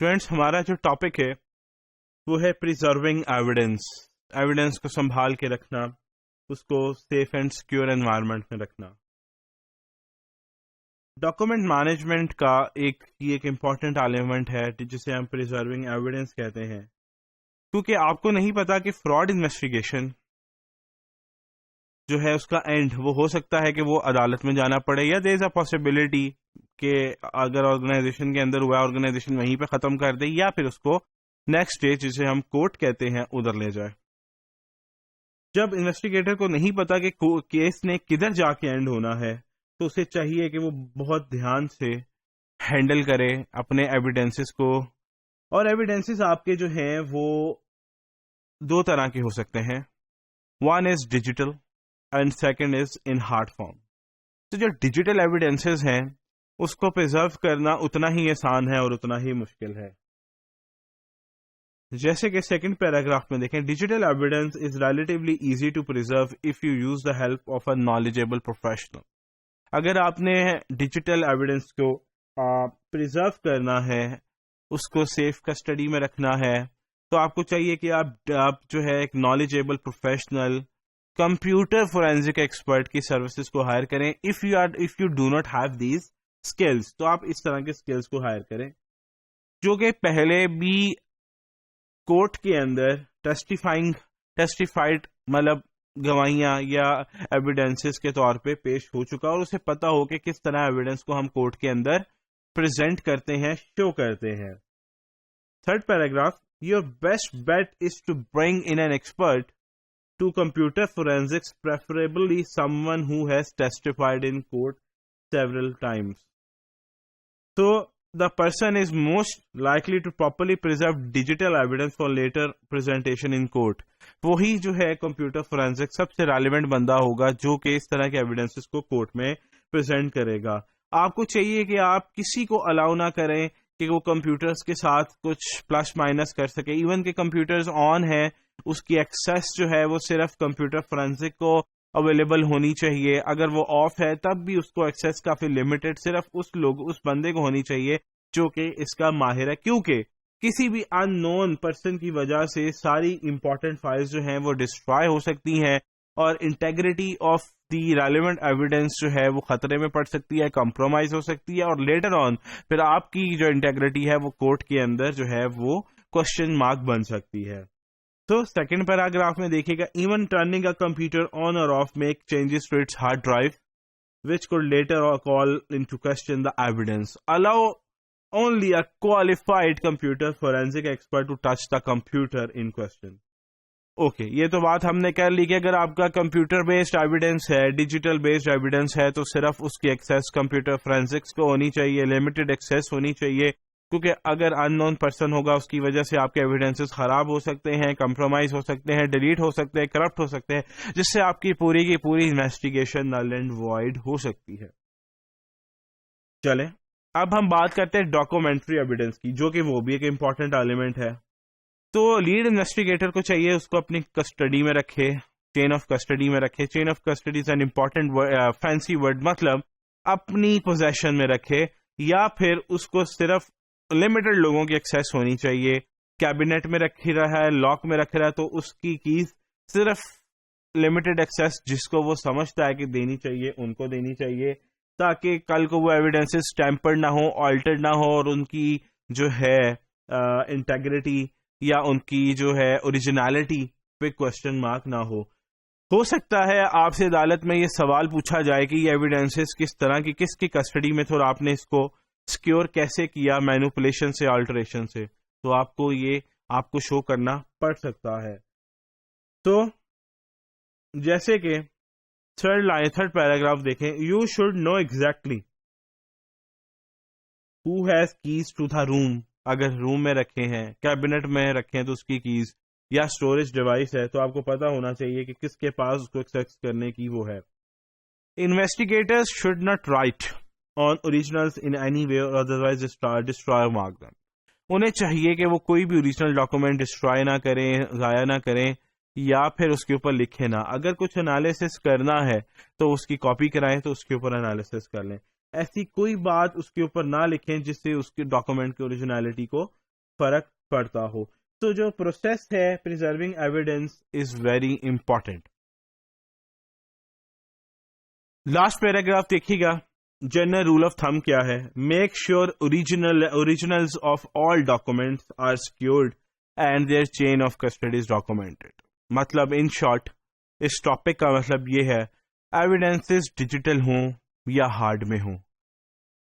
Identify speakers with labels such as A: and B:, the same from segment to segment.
A: Friends ہمارا جو topic ہے وہ ہے پریزرونگ ایویڈینس کو سنبھال کے رکھنا، اس کو سیف اینڈ سیکیور انوائرمنٹ میں رکھنا. ڈاکومنٹ مینجمنٹ کا ایک امپورٹنٹ ایلیمنٹ ہے جسے ہم پریزرونگ ایویڈینس کہتے ہیں، کیونکہ آپ کو نہیں پتا کہ فراڈ انویسٹیگیشن جو ہے اس کا اینڈ وہ ہو سکتا ہے کہ وہ عدالت میں جانا پڑے، یا دیر از اے پاسبلٹی کہ اگر آرگنائزیشن کے اندر ہوا آرگنائزیشن وہیں پہ ختم کر دے، یا پھر اس کو نیکسٹ اسٹیج جسے ہم کورٹ کہتے ہیں ادھر لے جائے. جب انویسٹیگیٹر کو نہیں پتا کہ کیس نے کدھر جا کے اینڈ ہونا ہے تو اسے چاہیے کہ وہ بہت دھیان سے ہینڈل کرے اپنے ایویڈینسز کو. اور ایویڈینسز آپ کے جو ہیں وہ دو طرح کے ہو سکتے ہیں، one is digital and second is in hard form. تو جو ڈیجیٹل ایویڈینسز ہیں اس کو پرزرو کرنا اتنا ہی آسان ہے اور اتنا ہی مشکل ہے. جیسے کہ سیکنڈ پیراگراف میں دیکھیں، digital evidence is relatively easy to preserve if you use the help of a knowledgeable professional. اگر آپ نے ڈیجیٹل ایویڈینس کو پرزرو کرنا ہے، اس کو سیف کسٹڈی میں رکھنا ہے، تو آپ کو چاہیے کہ آپ جو ہے ایک knowledgeable professional computer forensic expert کی سروسز کو ہائر کریں. If you do not have these skills, تو آپ اس طرح کے اسکلز کو ہائر کریں جو کہ پہلے بھی کورٹ کے اندر ٹیسٹیفائڈ مطلب گواہیاں یا ایویڈینسز کے طور پہ پیش ہو چکا، اور اسے پتا ہو کہ کس طرح ایویڈینس کو ہم کورٹ کے اندر پریزنٹ کرتے ہیں، شو کرتے ہیں. Third paragraph, your best bet is to bring in an expert to computer forensics preferably someone who has testified in court several times. So the person is most likely to properly preserve digital evidence for later presentation in court. وہی جو ہے computer forensic سب سے relevant بندہ ہوگا جو کہ اس طرح کے ایویڈنسز کو کورٹ میں پریزنٹ کرے گا. آپ کو چاہیے کہ آپ کسی کو الاؤ نہ کریں کہ وہ کمپیوٹرز کے ساتھ کچھ پلس مائنس کر سکے. ایون کہ کمپیوٹرز آن ہے، اس کی ایکسیس جو ہے وہ صرف کمپیوٹر فورینزک کو اویلیبل ہونی چاہیے. اگر وہ آف ہے تب بھی اس کو ایکسیس کافی لمیٹڈ صرف اس بندے کو ہونی چاہیے جو کہ اس کا ماہر ہے، کیونکہ کسی بھی ان نون پرسن کی وجہ سے ساری امپورٹنٹ فائلز جو ہیں وہ ڈسٹرائے ہو سکتی ہیں، اور integrity of the relevant evidence جو ہے وہ خطرے میں پڑ سکتی ہے، کمپرومائز ہو سکتی ہے، اور لیٹر آن پھر آپ کی جو انٹیگریٹی ہے وہ کورٹ کے اندر جو ہے وہ کوشچن مارک بن سکتی ہے. تو سیکنڈ پیراگراف میں دیکھیے گا، even turning a computer on اور off make changes to its hard drive which could later call into question the evidence. Allow only a qualified computer forensic expert to touch the computer in question. Okay, یہ تو بات ہم نے کر لی کہ اگر آپ کا کمپیوٹر بیسڈ ایویڈینس ہے، ڈیجیٹل بیسڈ ایویڈینس ہے، تو صرف اس کی ایکسیس کمپیوٹر فورینزکس کو ہونی چاہیے، لمیٹڈ ایکسیس ہونی چاہیے، کیونکہ اگر ان نون پرسن ہوگا اس کی وجہ سے آپ کے ایویڈینسز خراب ہو سکتے ہیں، کمپرومائز ہو سکتے ہیں، ڈیلیٹ ہو سکتے ہیں، کرپٹ ہو سکتے ہیں، جس سے آپ کی پوری انویسٹیگیشن نل اینڈ وائڈ ہو سکتی ہے. چلیں اب ہم بات کرتے ہیں ڈاکومنٹری ایویڈینس کی، جو کہ وہ بھی ایک امپورٹنٹ ایلیمنٹ ہے. تو لیڈ انویسٹیگیٹر کو چاہیے اس کو اپنی کسٹڈی میں رکھے، چین آف کسٹڈی میں رکھے. Chain of custody is an important fancy word, مطلب اپنی پوزیشن میں رکھے، یا پھر اس کو صرف لمیٹڈ لوگوں کی ایکسیس ہونی چاہیے. کیبنیٹ میں رکھ رہا ہے، لاک میں رکھ رہا ہے، تو اس کی کیز صرف لمیٹڈ ایکسیس جس کو وہ سمجھتا ہے کہ دینی چاہیے ان کو دینی چاہیے، تاکہ کل کو وہ ایویڈینسز ٹیمپرڈ نہ ہو، آلٹرڈ نہ ہو، اور ان کی جو ہے انٹیگریٹی یا ان کی جو ہے اوریجنالٹی پہ کوشچن مارک نہ ہو. ہو سکتا ہے آپ سے عدالت میں یہ سوال پوچھا جائے کہ یہ ایویڈینسز کس طرح کی، کس کی کسٹڈی میں تھے، اور آپ نے اس کو سیکیور کیسے کیا، مینوپولیشن سے، آلٹریشن سے، تو آپ کو شو کرنا پڑ سکتا ہے. تو جیسے کہ تھرڈ پیراگراف دیکھیں، you should know exactly who has keys to the room. اگر روم میں رکھے ہیں، کیبنٹ میں رکھے ہیں تو اس کی کیز، یا اسٹوریج ڈیوائس ہے تو آپ کو پتا ہونا چاہیے کہ کس کے پاس اس کو ایکسیس کرنے کی وہ ہے. Investigators should not write on originals in any way اور ادروائز ڈسٹرائے مارک دم. انہیں چاہیے کہ وہ کوئی بھی اوریجنل ڈاکومنٹ ڈسٹرائے نہ کریں، ضائع نہ کریں، یا پھر اس کے اوپر لکھے نہ. اگر کچھ انالیسس کرنا ہے تو اس کی کاپی کرائیں تو اس کے اوپر انالیسس کر لیں. ایسی کوئی بات اس کے اوپر نہ لکھیں جس سے اس کے ڈاکومنٹ کی اوریجنالٹی کو فرق پڑتا ہو. تو جو پروسیس ہے preserving evidence is very important. Last paragraph دیکھیے گا. جنرل رول آف تھم کیا ہے؟ Make sure originals of all documents are secured and their chain of custody is documented. مطلب ان شارٹ اس ٹاپک کا مطلب یہ ہے ایویڈینسز ڈیجیٹل ہوں یا ہارڈ میں ہوں،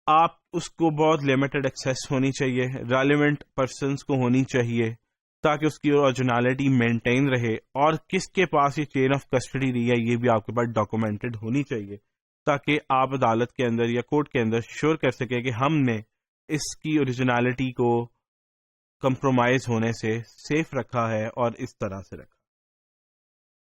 A: آپ اس کو بہت لمیٹڈ ایکسیس ہونی چاہیے، ریلیونٹ پرسنس کو ہونی چاہیے تاکہ اس کی اوریجنالٹی مینٹین رہے، اور کس کے پاس یہ چین آف کسٹڈی رہی ہے یہ بھی آپ کے پاس ڈاکومنٹڈ ہونی چاہیے تاکہ آپ عدالت کے اندر یا کورٹ کے اندر شور کر سکیں کہ ہم نے اس کی اوریجنالٹی کو کمپرومائز ہونے سے سیف رکھا ہے اور اس طرح سے رکھا.